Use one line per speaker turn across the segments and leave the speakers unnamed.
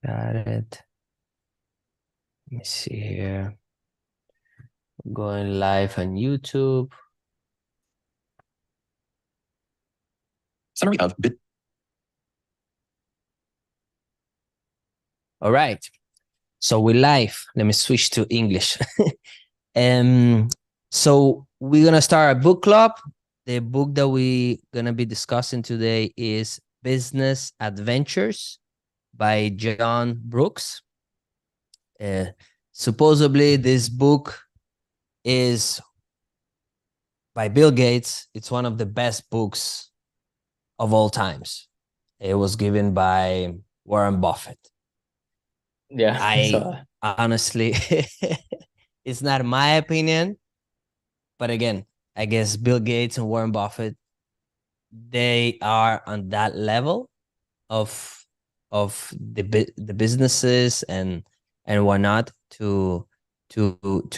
Got it. Let me see here. Going live on YouTube.
Summary of bit.
All right. So we're live. Let me switch to English. So we're gonna start a book club. The book that we're gonna be discussing today is Business Adventures by John Brooks. Supposedly, this book is by Bill Gates. It's one of the best books of all times. It was given by Warren Buffett.
Yeah.
I honestly, it's not my opinion, but again, I guess Bill Gates and Warren Buffett, they are on that level of the businesses and whatnot to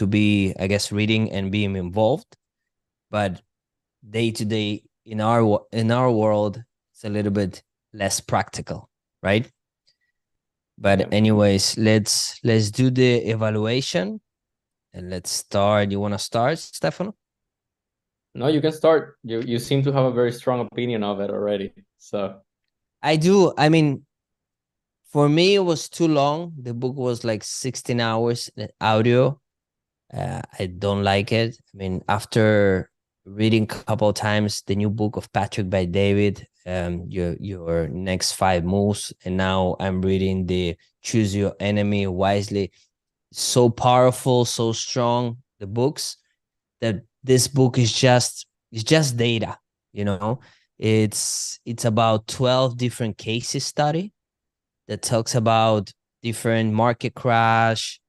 be, I guess, reading and being involved. But day to day in our world, it's a little bit less practical, right? But
Yeah.
anyways, let's do the evaluation and let's start. You want to start, Stefano?
No, you can start. You seem to have a very strong opinion of it already. So
I do. I mean, for me, it was too long. The book was like 16 hours audio. I don't like it. I mean, after reading a couple of times the new book of Patrick Bet-David, your next five moves, and now I'm reading the Choose Your Enemy Wisely. So powerful, so strong, the books, that this book is just data, you know. It's about 12 different cases study that talks about different market crash,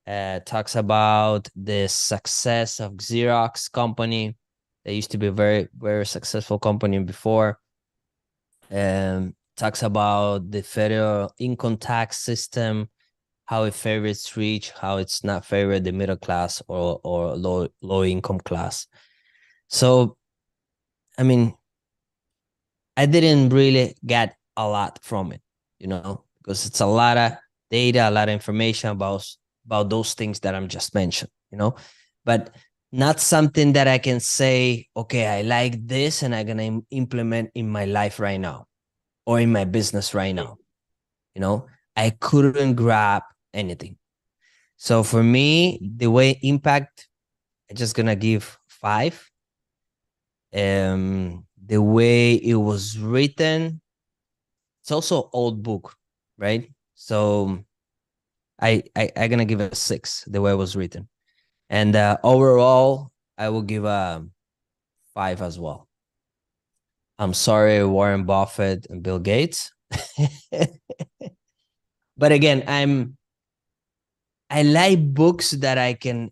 talks about the success of Xerox company. They used to be a very, very successful company before. Talks about the federal income tax system, how it favors rich, how it's not favor the middle class or low income class. So, I mean, I didn't really get a lot from it, because it's a lot of data, a lot of information about those things that I'm just mentioned, but not something that I can say, okay, I like this and I'm gonna implement in my life right now or in my business right now. I couldn't grab anything. So for me, the way impact, I'm just gonna give 5. The way it was written, it's also old book, right? So I gonna give it a 6, the way it was written. And overall, I will give a 5 as well. I'm sorry, Warren Buffett and Bill Gates. But again, I like books that I can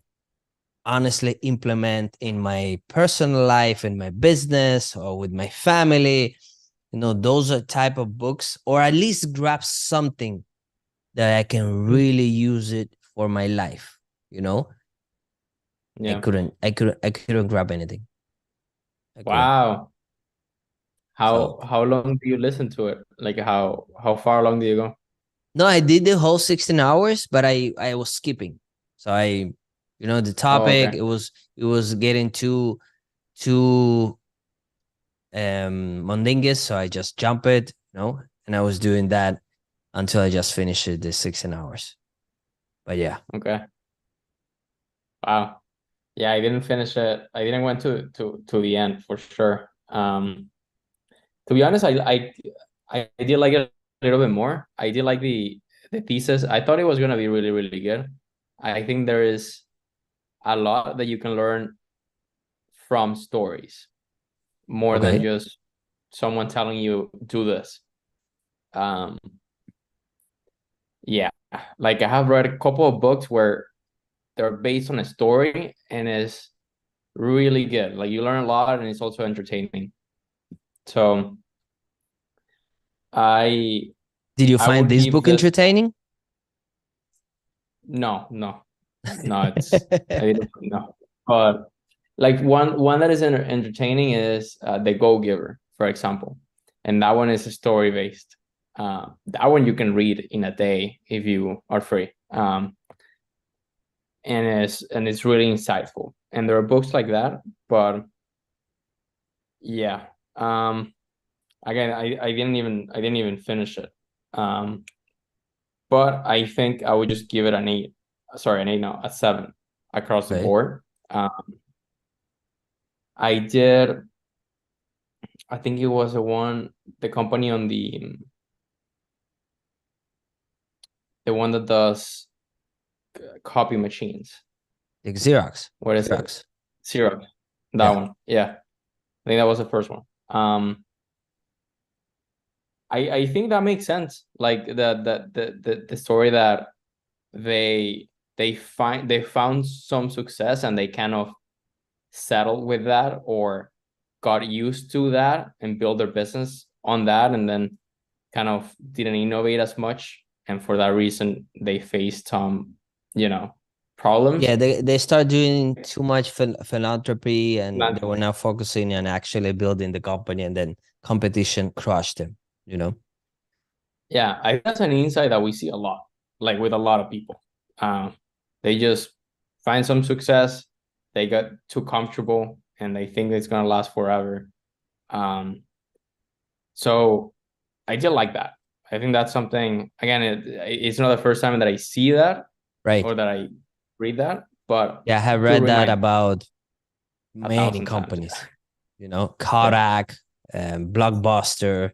honestly implement in my personal life, in my business, or with my family. Those are type of books, or at least grab something that I can really use it for my life. I
yeah.
couldn't grab anything. I couldn't.
Wow.
So
How long do you listen to it? Like how far along do you go?
no, I did the whole 16 hours, but I was skipping. So the
Oh,
topic,
okay.
it was getting too mundingus, so I just jump it, and I was doing that until I just finished it, the 16 hours. But yeah.
Okay. Wow. Yeah, I didn't finish it. I didn't went to the end for sure. To be honest, I did like it a little bit more. I did like the thesis. I thought it was gonna be really, really good. I think there is a lot that you can learn from stories more than
Okay.
just someone telling you do this. Um, yeah, like I have read a couple of books where they're based on a story and it's really good. Like you learn a lot and it's also entertaining. So I
Did you
I
find
would
this
give
book
this
entertaining?
no, it's I didn't no. But like one that is entertaining is The Go Giver, for example, and that one is story based. That one you can read in a day if you are free. And it's really insightful. And there are books like that, but yeah. Again, I didn't even finish it. But I think I would just give it an 8. Sorry, an 8, no, a 7 across the
Okay.
board. I think it was the company on the one that does copy machines.
Like Xerox.
What is it?
Xerox.
Xerox. That
Yeah.
one. Yeah. I think that was the first one. I think that makes sense. Like the story that they found some success and they kind of settled with that or got used to that and build their business on that, and then kind of didn't innovate as much, and for that reason they faced some problems.
Yeah, they start doing too much philanthropy, and they
Not-
were not focusing on actually building the company, and then competition crushed them, you know?
yeah, I think that's an insight that we see a lot, like with a lot of people. They just find some success, they got too comfortable, and they think it's gonna last forever. So I did like that. I think that's something. Again, it's not the first time that I see that
Right.
or that I read that, but
Yeah, I have
to
read that
remind
about
a
many
thousand times.
companies, Kodak, Blockbuster.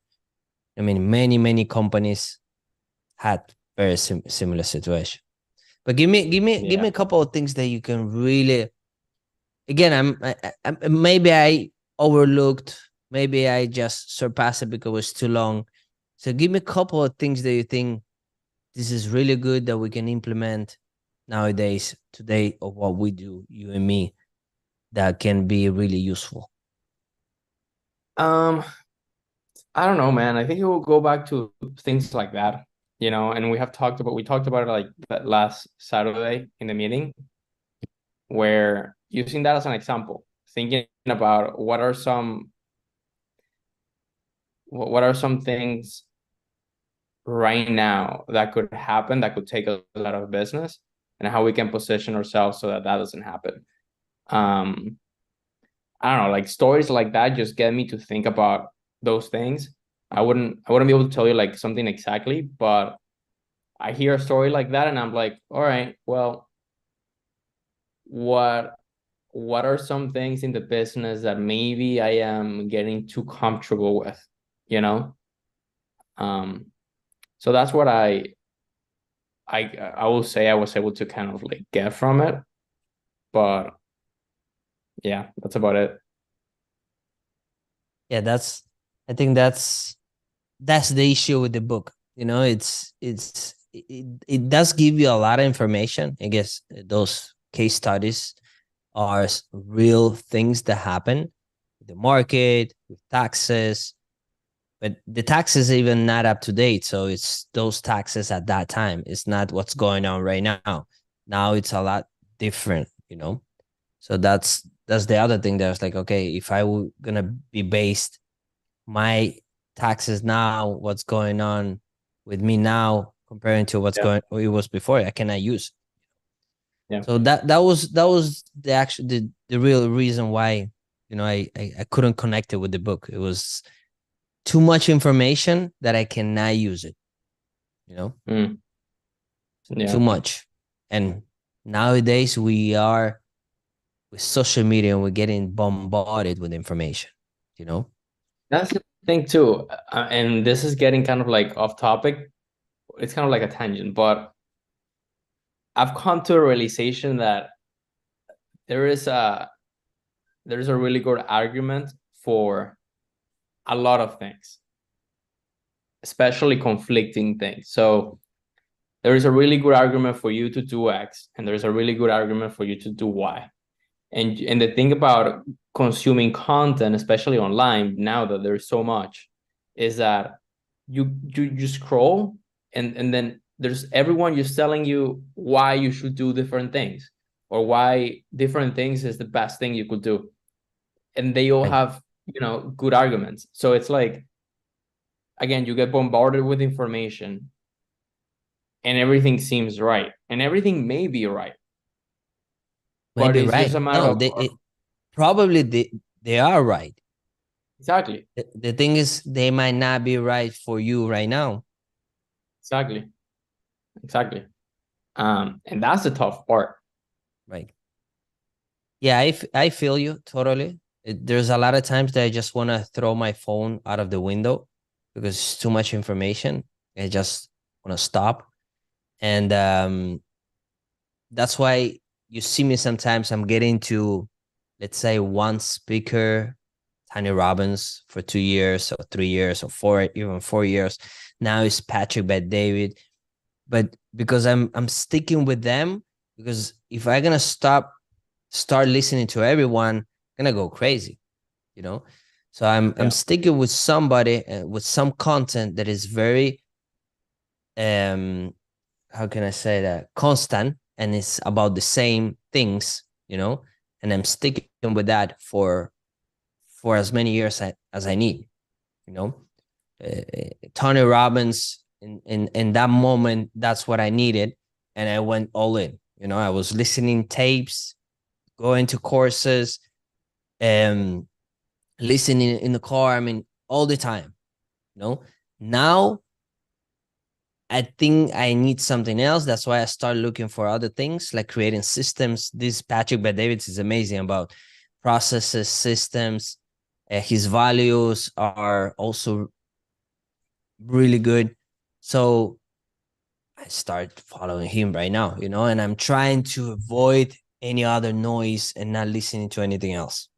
I mean, many companies had very similar situation. But give me
Yeah.
a couple of things that you can really. Again, maybe I overlooked, maybe I just surpassed it because it was too long. So give me a couple of things that you think this is really good that we can implement nowadays, today, of what we do, you and me, that can be really useful.
Um, I don't know, man. I think it will go back to things like that, and we talked about it like that last Saturday in the meeting, where using that as an example, thinking about what are some things right now that could happen that could take a lot of business, and how we can position ourselves so that doesn't happen. um I don't know, like stories like that just get me to think about those things. I wouldn't be able to tell you like something exactly, but I hear a story like that and I'm like, all right, well, what what are some things in the business that maybe I am getting too comfortable with, you know um so that's what I will say I was able to kind of like get from it. But yeah, that's about it.
Yeah, I think that's the issue with the book. It does give you a lot of information. I guess those case studies are real things that happen with the market, with taxes, but the taxes even not up to date. So it's those taxes at that time. It's not what's going on right now. Now it's a lot different. So that's the other thing that's like, okay, if I were gonna be based my taxes now, what's going on with me now comparing to what's
Yeah.
going it was before, I cannot use.
Yeah.
So that was the actual the real reason why I couldn't connect it with the book. It was too much information that I cannot use it.
Mm.
Too
Yeah.
much. And nowadays we are with social media and we're getting bombarded with information. You know?
That's the thing too. And this is getting kind of like off topic. It's kind of like a tangent, but I've come to a realization that there is a really good argument for a lot of things, especially conflicting things. So there is a really good argument for you to do X, and there's a really good argument for you to do Y. And the thing about consuming content, especially online, now that there's so much, is that you scroll, and then there's everyone just telling you why you should do different things, or why different things is the best thing you could do, and they all
Right.
have good arguments. So it's like, again, you get bombarded with information and everything seems right, and everything may be right, but
Maybe
it's just
right.
a matter
No,
of
probably they are right.
exactly,
The thing is, they might not be right for you right now.
exactly, exactly. And that's the tough part.
Right. Yeah, I feel you totally. There's a lot of times that I just want to throw my phone out of the window because it's too much information. I just want to stop. And that's why you see me sometimes. I'm getting to, let's say, one speaker, Tony Robbins, for 2 years or 3 years or four, even 4 years. Now it's Patrick Bet-David. But because I'm sticking with them, because if I'm gonna start listening to everyone, I'm gonna go crazy, you know. So I'm sticking with somebody with some content that is very how can I say that, constant, and it's about the same things, you know, and I'm sticking with that for as many years as I need, you know. Tony Robbins, in that moment, that's what I needed, and I went all in. You know, I was listening tapes, going to courses, and listening in the car. I mean, all the time. You know, now I think I need something else. That's why I started looking for other things like creating systems. This Patrick Bet-David is amazing about processes, systems. His values are also really good. So I start following him right now, you know, and I'm trying to avoid any other noise and not listening to anything else,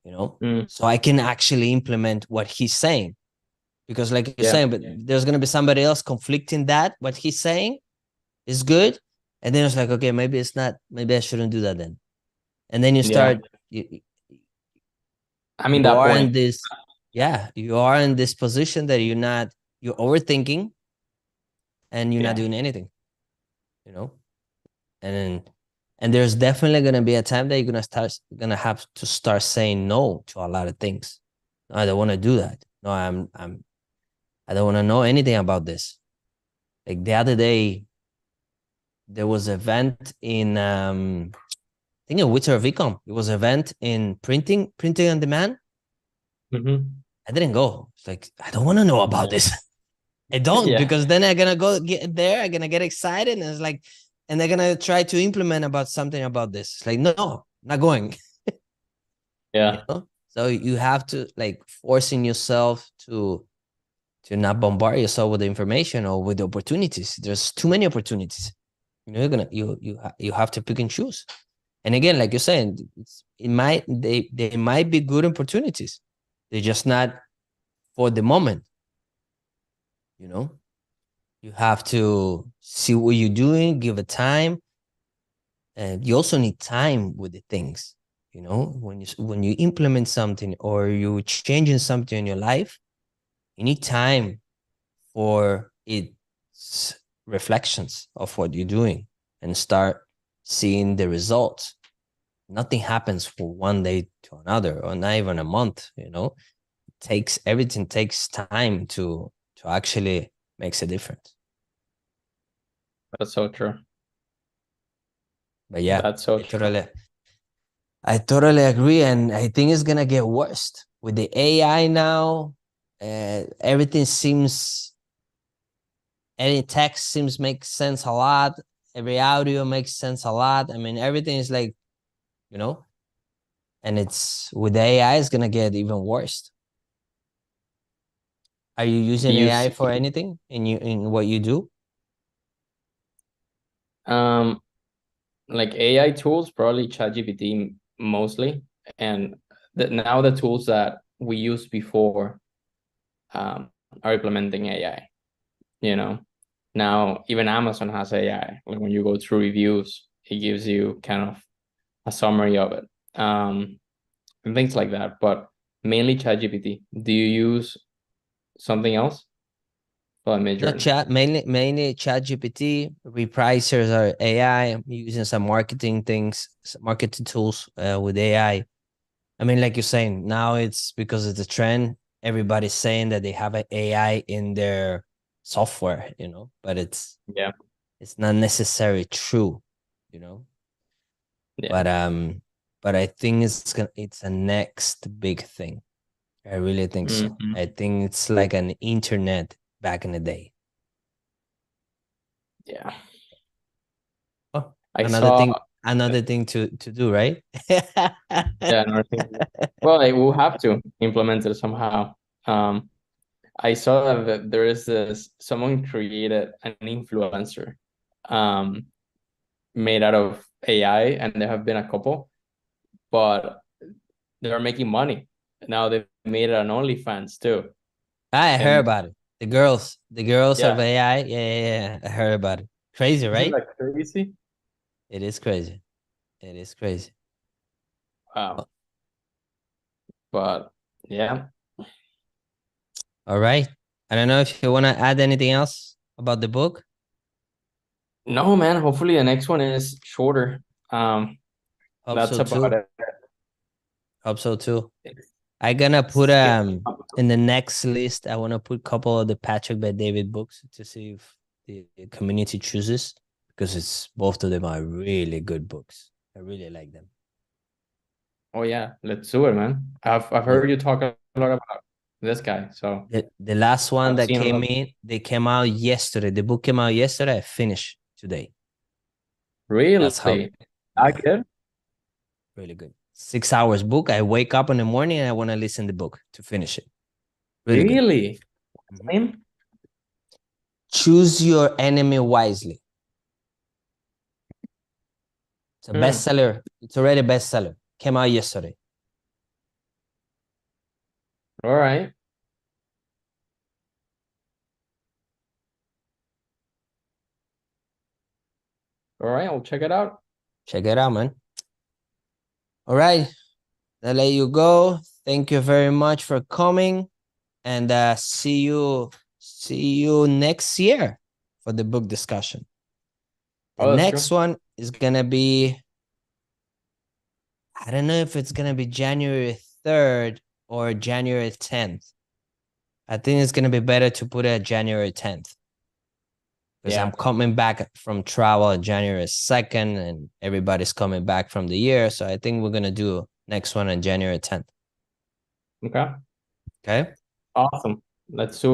you know, so I can actually implement what he's saying. Because, like you're saying, but there's going to be somebody else conflicting that what he's saying is good. And then it's like, okay, maybe it's not, maybe I shouldn't do that then. And then you start,
I'm in
you
that
are in
point.
this, yeah, you are in this position that you're overthinking and you're not doing anything, you know. And then, and there's definitely gonna be a time that you're gonna have to start saying no to a lot of things. No, I don't want to do that. No, I don't want to know anything about this. Like the other day, there was an event in I think in Witcher of Ecom. It was an event in printing on demand. I didn't go. It's like, I don't want to know about this. I don't, because then I'm gonna go get there, I'm gonna get excited, and it's like, and they're gonna try to implement about something about this. It's like, no, not going. You know? So you have to like forcing yourself to not bombard yourself with the information or with the opportunities. There's too many opportunities. You know, you have to pick and choose. And again, like you're saying, they might be good opportunities. They're just not for the moment. You know, you have to see what you're doing, give it time, and you also need time with the things. You know, when you implement something or you're changing something in your life, you need time for its reflections of what you're doing and start seeing the results. Nothing happens from one day to another, or not even a month. You know, everything takes time to actually makes a difference.
That's so true.
But yeah,
That's so true.
I totally agree, and I think it's gonna get worse with the AI now. Everything seems, any text seems make sense a lot. Every audio makes sense a lot. I mean, everything is like, you know, and it's with the AI, it's gonna get even worse. Are you using AI for anything in what you do?
Like AI tools, probably ChatGPT mostly, and now the tools that we used before are implementing AI. You know, now even Amazon has AI. Like when you go through reviews, it gives you kind of a summary of it, and things like that. But mainly ChatGPT. Do you use something else? Oh,
Not chat, mainly chat GPT. Repricers are AI. I'm using some marketing things, some marketing tools with AI. I mean, like you're saying, now it's because of the trend. everybody's saying that they have an AI in their software, but
Yeah.
it's not necessarily true, you know.
Yeah.
But I think it's a next big thing. I really think so.
Mhm.
I think it's like an internet back in the day.
Yeah.
Oh,
I
another
saw.
thing, another thing to do, right?
Yeah, another thing. Well, I will have to implement it somehow. Um, I saw that there is this someone created an influencer, um, made out of AI, and there have been a couple, but they're making money now. They've made it on OnlyFans too,
I heard
and
about it. The girls of
yeah,
AI. Yeah. I heard about it. Crazy,
isn't
right?
that crazy?
It is crazy. It is crazy.
Wow. But yeah,
All right. I don't know if you want to add anything else about the book.
no, man. Hopefully the next one is shorter. Um,
Hope
that's
so
about
too.
it.
Hope so too. I gonna put
Yeah.
in the next list. I want to put a couple of the Patrick Bet David books to see if the community chooses, because it's both of them are really good books. I really like them.
Oh yeah, let's do it, man. I've
The
heard you talk a lot about this guy, so
the last one
I've
that
seen a lot.
they came out yesterday. The book came out yesterday. I finished today.
Really?
That's how,
That
yeah,
good?
really good. 6 hours book. I wake up in the morning and I want to listen to the book to finish it. Really good.
Really?
Mhm.
Same?
Choose Your Enemy Wisely. It's a
Hmm.
bestseller. It's already a bestseller. Came out yesterday.
All right. All right, I'll check it out.
Check it out, man. All right. I'll let you go. Thank you very much for coming. And see you next year for the book discussion. The
Oh, that's
next
true.
one is gonna be, I don't know if it's gonna be January 3rd or January 10th. I think it's gonna be better to put it January 10th, because I'm
Yeah.
coming back from travel January 2nd and everybody's coming back from the year. So I think we're gonna do next one on January 10th.
Okay.
Okay.
Awesome. Let's do it.